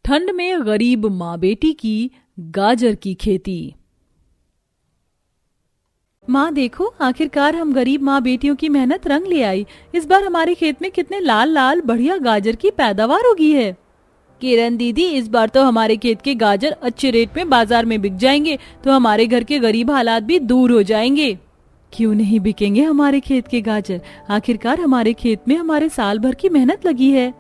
ठंड में गरीब माँ बेटी की गाजर की खेती। माँ देखो, आखिरकार हम गरीब माँ बेटियों की मेहनत रंग ले आई। इस बार हमारे खेत में कितने लाल लाल बढ़िया गाजर की पैदावार होगी है। किरण दीदी, इस बार तो हमारे खेत के गाजर अच्छे रेट में बाजार में बिक जाएंगे, तो हमारे घर के गरीब हालात भी दूर हो जाएंगे। क्यों नहीं बिकेंगे हमारे खेत के गाजर? आखिरकार हमारे खेत में हमारे साल भर की मेहनत लगी है।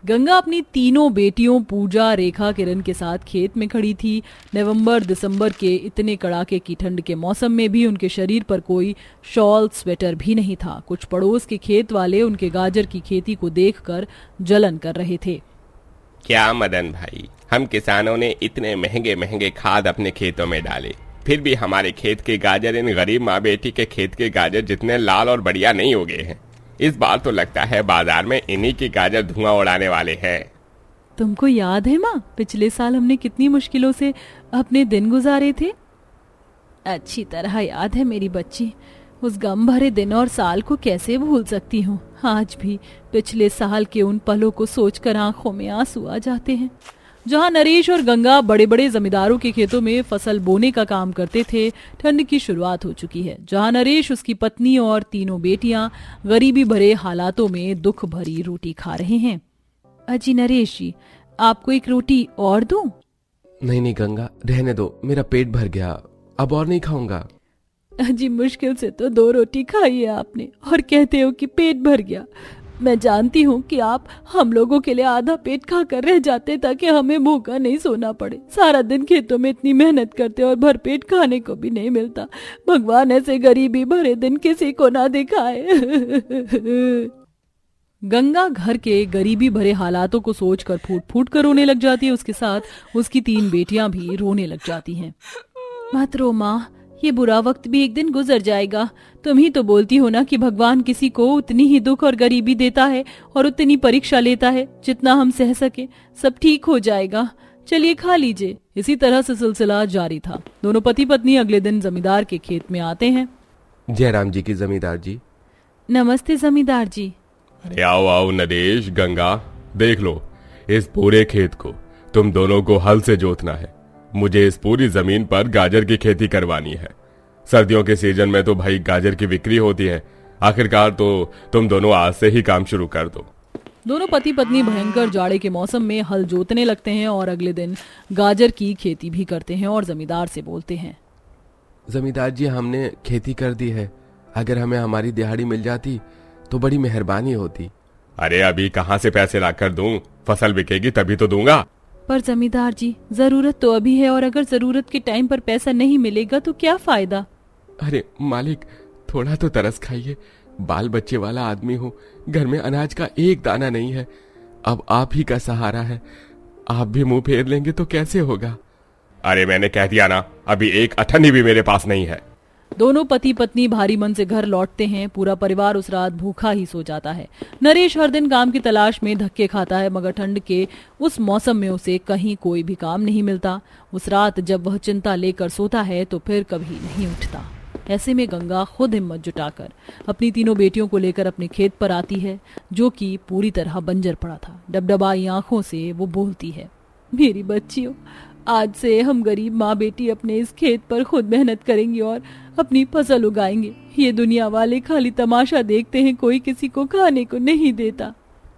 गंगा अपनी तीनों बेटियों पूजा, रेखा, किरण के साथ खेत में खड़ी थी। नवंबर दिसंबर के इतने कड़ाके की ठंड के मौसम में भी उनके शरीर पर कोई शॉल स्वेटर भी नहीं था। कुछ पड़ोस के खेत वाले उनके गाजर की खेती को देखकर जलन कर रहे थे। क्या मदन भाई, हम किसानों ने इतने महंगे महंगे खाद अपने खेतों में डाले, फिर भी हमारे खेत के गाजर इन गरीब माँ बेटी के खेत के गाजर जितने लाल और बढ़िया नहीं उगे हैं। इस बार तो लगता है बाजार में इन्हीं की गाजर धुआं उड़ाने वाले हैं। तुमको याद है माँ, पिछले साल हमने कितनी मुश्किलों से अपने दिन गुजारे थे? अच्छी तरह याद है मेरी बच्ची। उस गम भरे दिन और साल को कैसे भूल सकती हूँ। आज भी पिछले साल के उन पलों को सोचकर आंखों में आंसू आ जाते हैं। जहाँ नरेश और गंगा बड़े बड़े जमींदारों के खेतों में फसल बोने का काम करते थे, ठंड की शुरुआत हो चुकी है। जहाँ नरेश, उसकी पत्नी और तीनों बेटियां गरीबी भरे हालातों में दुख भरी रोटी खा रहे हैं। अजी नरेश जी, आपको एक रोटी और दूं? नहीं नहीं गंगा, रहने दो, मेरा पेट भर गया, अब और नहीं खाऊंगा। अजी मुश्किल से तो 2 रोटी खाई है आपने और कहते हो कि पेट भर गया। मैं जानती हूँ कि आप हम लोगों के लिए आधा पेट खाकर रह जाते ताकि हमें भूखा नहीं सोना पड़े। सारा दिन खेतों में इतनी मेहनत करते और भर पेट खाने को भी नहीं मिलता। भगवान ऐसे गरीबी भरे दिन किसी को ना दिखाए। गंगा घर के गरीबी भरे हालातों को सोचकर फूट फूट कर रोने लग जाती है। उसके साथ उसकी 3 बेटियां भी रोने लग जाती हैं। मत रो माँ, ये बुरा वक्त भी एक दिन गुजर जाएगा। तुम ही तो बोलती हो ना कि भगवान किसी को उतनी ही दुख और गरीबी देता है और उतनी परीक्षा लेता है जितना हम सह सके। सब ठीक हो जाएगा, चलिए खा लीजिए। इसी तरह से सिलसिला जारी था। दोनों पति पत्नी अगले दिन जमींदार के खेत में आते हैं। जयराम जी की जमींदार जी। नमस्ते जमींदार जी। अरे आओ आओ नरेश, गंगा, देख लो इस पूरे खेत को तुम दोनों को हल से जोतना है। मुझे इस पूरी जमीन पर गाजर की खेती करवानी है। सर्दियों के सीजन में तो भाई गाजर की बिक्री होती है। आखिरकार तो तुम दोनों आज से ही काम शुरू कर दो। दोनों पति पत्नी भयंकर जाड़े के मौसम में हल जोतने लगते हैं और अगले दिन गाजर की खेती भी करते हैं और जमींदार से बोलते हैं। जमींदार जी, हमने खेती कर दी है, अगर हमें हमारी दिहाड़ी मिल जाती तो बड़ी मेहरबानी होती। अरे अभी कहाँ से पैसे लाकर दूं? फसल बिकेगी तभी तो दूंगा। पर जमींदार जी, जरूरत तो अभी है और अगर जरूरत के टाइम पर पैसा नहीं मिलेगा तो क्या फायदा? अरे मालिक, थोड़ा तो तरस खाइए, बाल बच्चे वाला आदमी हूँ, घर में अनाज का एक दाना नहीं है। अब आप ही का सहारा है, आप भी मुंह फेर लेंगे तो कैसे होगा? अरे मैंने कह दिया ना, अभी एक अठन्नी भी मेरे पास नहीं है। दोनों पति पत्नी भारी मन से घर लौटते हैं। पूरा परिवार उस रात भूखा ही सो जाता है। नरेश हर दिन काम की तलाश में धक्के खाता है, मगर ठंड के उस मौसम में उसे कहीं कोई भी काम नहीं मिलता। उस रात जब वह चिंता लेकर सोता है तो फिर कभी नहीं उठता। ऐसे में गंगा खुद हिम्मत जुटाकर अपनी तीनों बेटियों को लेकर अपने खेत पर आती है, जो कि पूरी तरह बंजर पड़ा था। डबडबाई आंखों से वो बोलती है, मेरी बच्चियों, आज से हम गरीब माँ बेटी अपने इस खेत पर खुद मेहनत करेंगी और अपनी फसल उगाएंगे। ये दुनिया वाले खाली तमाशा देखते हैं, कोई किसी को खाने को नहीं देता।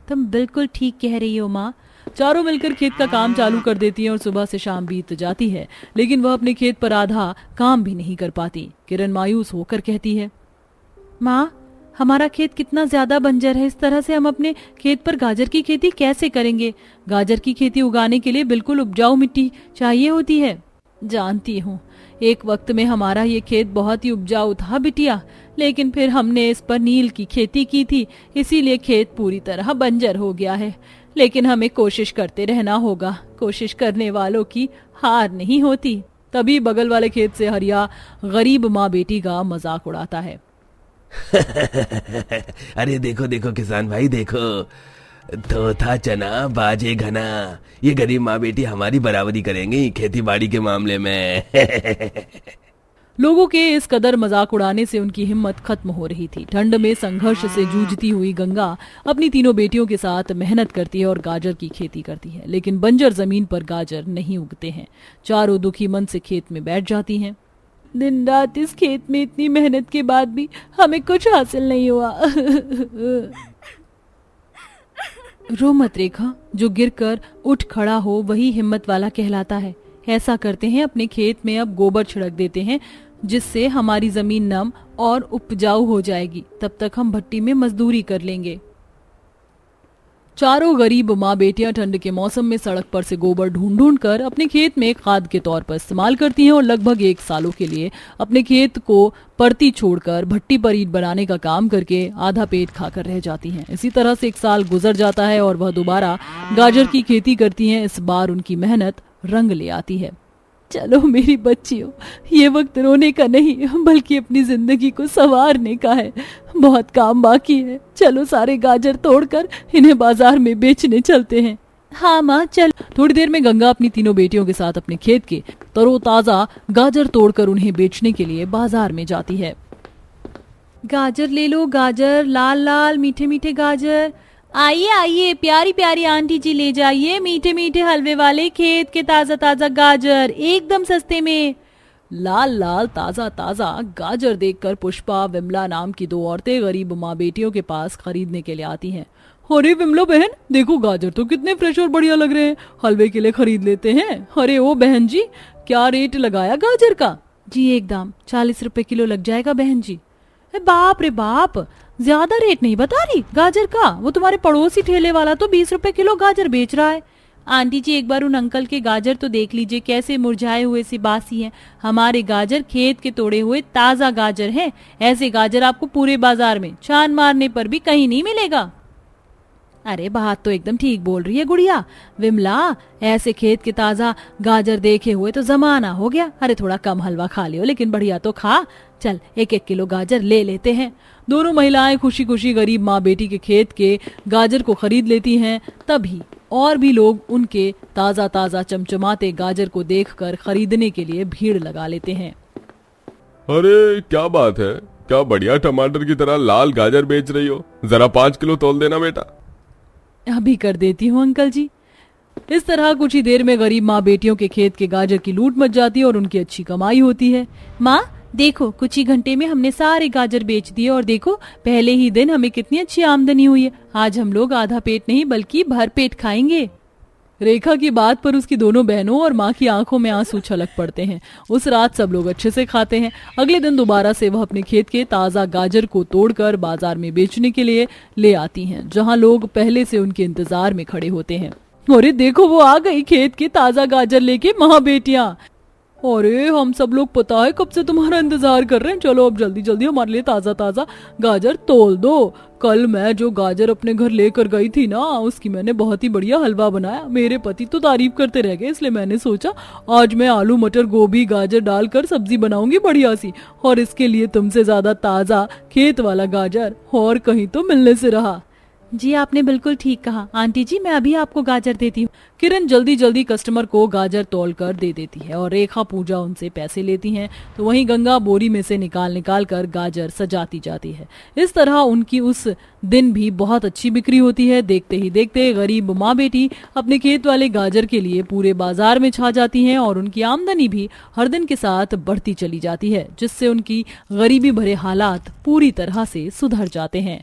तुम बिल्कुल ठीक कह रही हो माँ। चारों मिलकर खेत का काम चालू कर देती हैं और सुबह से शाम बीत जाती है, लेकिन वह अपने खेत पर आधा काम भी नहीं कर पाती। किरण मायूस होकर कहती है, माँ, हमारा खेत कितना ज्यादा बंजर है, इस तरह से हम अपने खेत पर गाजर की खेती कैसे करेंगे? गाजर की खेती उगाने के लिए बिल्कुल उपजाऊ मिट्टी चाहिए होती है। जानती हूँ, एक वक्त में हमारा ये खेत बहुत ही उपजाऊ था बिटिया, लेकिन फिर हमने इस पर नील की खेती की थी, इसीलिए खेत पूरी तरह बंजर हो गया है। लेकिन हमें कोशिश करते रहना होगा, कोशिश करने वालों की हार नहीं होती। तभी बगल वाले खेत से हरिया गरीब माँ बेटी का मजाक उड़ाता है। अरे देखो देखो किसान भाई, देखो, तोता चना बाजे घना, ये गरीब माँ बेटी हमारी बराबरी करेंगी खेती बाड़ी के मामले में। लोगों के इस कदर मजाक उड़ाने से उनकी हिम्मत खत्म हो रही थी। ठंड में संघर्ष से जूझती हुई गंगा अपनी तीनों बेटियों के साथ मेहनत करती है और गाजर की खेती करती है, लेकिन बंजर जमीन पर गाजर नहीं उगते हैं। चारों दुखी मन से खेत में बैठ जाती हैं। दिन रात इस खेत में इतनी मेहनत के बाद भी हमें कुछ हासिल नहीं हुआ। रो मत रेखा, जो गिरकर उठ खड़ा हो वही हिम्मत वाला कहलाता है। ऐसा करते हैं, अपने खेत में अब गोबर छिड़क देते हैं, जिससे हमारी जमीन नम और उपजाऊ हो जाएगी। तब तक हम भट्टी में मजदूरी कर लेंगे। चारों गरीब माँ बेटियां ठंड के मौसम में सड़क पर से गोबर ढूंढ ढूंढ कर अपने खेत में खाद के तौर पर इस्तेमाल करती हैं और लगभग 1 सालों के लिए अपने खेत को परती छोड़कर भट्टी पर ईंट बनाने का काम करके आधा पेट खाकर रह जाती हैं। इसी तरह से 1 साल गुजर जाता है और वह दोबारा गाजर की खेती करती हैं। इस बार उनकी मेहनत रंग ले आती है। चलो मेरी बच्चियों, ये वक्त रोने का नहीं बल्कि अपनी जिंदगी को संवारने का है। बहुत काम बाकी है। चलो सारे गाजर तोड़कर इन्हें बाजार में बेचने चलते हैं। हाँ माँ चल। थोड़ी देर में गंगा अपनी तीनों बेटियों के साथ अपने खेत के तरोताजा गाजर तोड़कर उन्हें बेचने के लिए बाजार में जाती है। गाजर ले लो, गाजर, लाल लाल मीठे मीठे गाजर। आइए आइए प्यारी प्यारी आंटी जी, ले जाइए मीठे मीठे हलवे वाले खेत के ताजा ताजा गाजर, एकदम सस्ते में। लाल लाल ताजा ताजा गाजर देखकर पुष्पा, विमला नाम की 2 औरतें गरीब माँ बेटियों के पास खरीदने के लिए आती हैं। अरे विमला बहन, देखो गाजर तो कितने फ्रेश और बढ़िया लग रहे हैं, हलवे के लिए खरीद लेते हैं। अरे ओ बहन जी, क्या रेट लगाया गाजर का? जी एकदम 40 रुपए किलो लग जाएगा बहन जी। बाप रे बाप, ज्यादा रेट नहीं बता रही गाजर का? वो तुम्हारे पड़ोसी ठेले वाला तो 20 रुपए किलो गाजर बेच रहा है। आंटी जी एक बार उन अंकल के गाजर तो देख लीजिए, कैसे मुरझाए हुए सी बासी हैं। हमारे गाजर खेत के तोड़े हुए ताजा गाजर हैं। ऐसे गाजर आपको पूरे बाजार में छान मारने पर भी कहीं नहीं मिलेगा। अरे बात तो एकदम ठीक बोल रही है गुड़िया। विमला, ऐसे खेत के ताजा गाजर देखे हुए तो जमाना हो गया। अरे थोड़ा कम हलवा खा लियो, लेकिन बढ़िया तो खा। चल 1-1 किलो गाजर ले लेते हैं। दोनों महिलाएं खुशी खुशी गरीब माँ बेटी के खेत के गाजर को खरीद लेती हैं। तभी और भी लोग उनके ताजा ताजा चमचमाते गाजर को देखकर खरीदने के लिए भीड़ लगा लेते हैं। अरे क्या बात है, क्या बढ़िया टमाटर की तरह लाल गाजर बेच रही हो। जरा 5 किलो तोल देना बेटा। अभी कर देती हूँ अंकल जी। इस तरह कुछ ही देर में गरीब माँ बेटियों के खेत के गाजर की लूट मच जाती है और उनकी अच्छी कमाई होती है। माँ देखो, कुछ ही घंटे में हमने सारे गाजर बेच दिए और देखो पहले ही दिन हमें कितनी अच्छी आमदनी हुई है। आज हम लोग आधा पेट नहीं बल्कि भर पेट खाएंगे। रेखा की बात पर उसकी दोनों बहनों और माँ की आंखों में आंसू छलक पड़ते हैं। उस रात सब लोग अच्छे से खाते हैं। अगले दिन दोबारा से वह अपने खेत के ताजा गाजर को तोड़कर बाजार में बेचने के लिए ले आती हैं, जहाँ लोग पहले से उनके इंतजार में खड़े होते हैं। अरे देखो वो आ गई खेत के ताजा गाजर लेके माँ बेटियां। अरे हम सब लोग पता है कब से तुम्हारा इंतजार कर रहे हैं। चलो अब जल्दी जल्दी हमारे लिए ताजा ताजा गाजर तोल दो। कल मैं जो गाजर अपने घर लेकर गई थी ना, उसकी मैंने बहुत ही बढ़िया हलवा बनाया। मेरे पति तो तारीफ करते रह गए, इसलिए मैंने सोचा आज मैं आलू मटर गोभी गाजर डालकर सब्जी बनाऊंगी बढ़िया सी। और इसके लिए तुमसे ज्यादा ताजा खेत वाला गाजर और कहीं तो मिलने से रहा। जी आपने बिल्कुल ठीक कहा आंटी जी, मैं अभी आपको गाजर देती हूँ। किरण जल्दी जल्दी कस्टमर को गाजर तोल कर दे देती है और रेखा पूजा उनसे पैसे लेती हैं, तो वहीं गंगा बोरी में से निकाल निकाल कर गाजर सजाती जाती है। इस तरह उनकी उस दिन भी बहुत अच्छी बिक्री होती है। देखते ही देखते गरीब माँ बेटी अपने खेत वाले गाजर के लिए पूरे बाजार में छा जाती हैं और उनकी आमदनी भी हर दिन के साथ बढ़ती चली जाती है, जिससे उनकी गरीबी भरे हालात पूरी तरह से सुधर जाते हैं।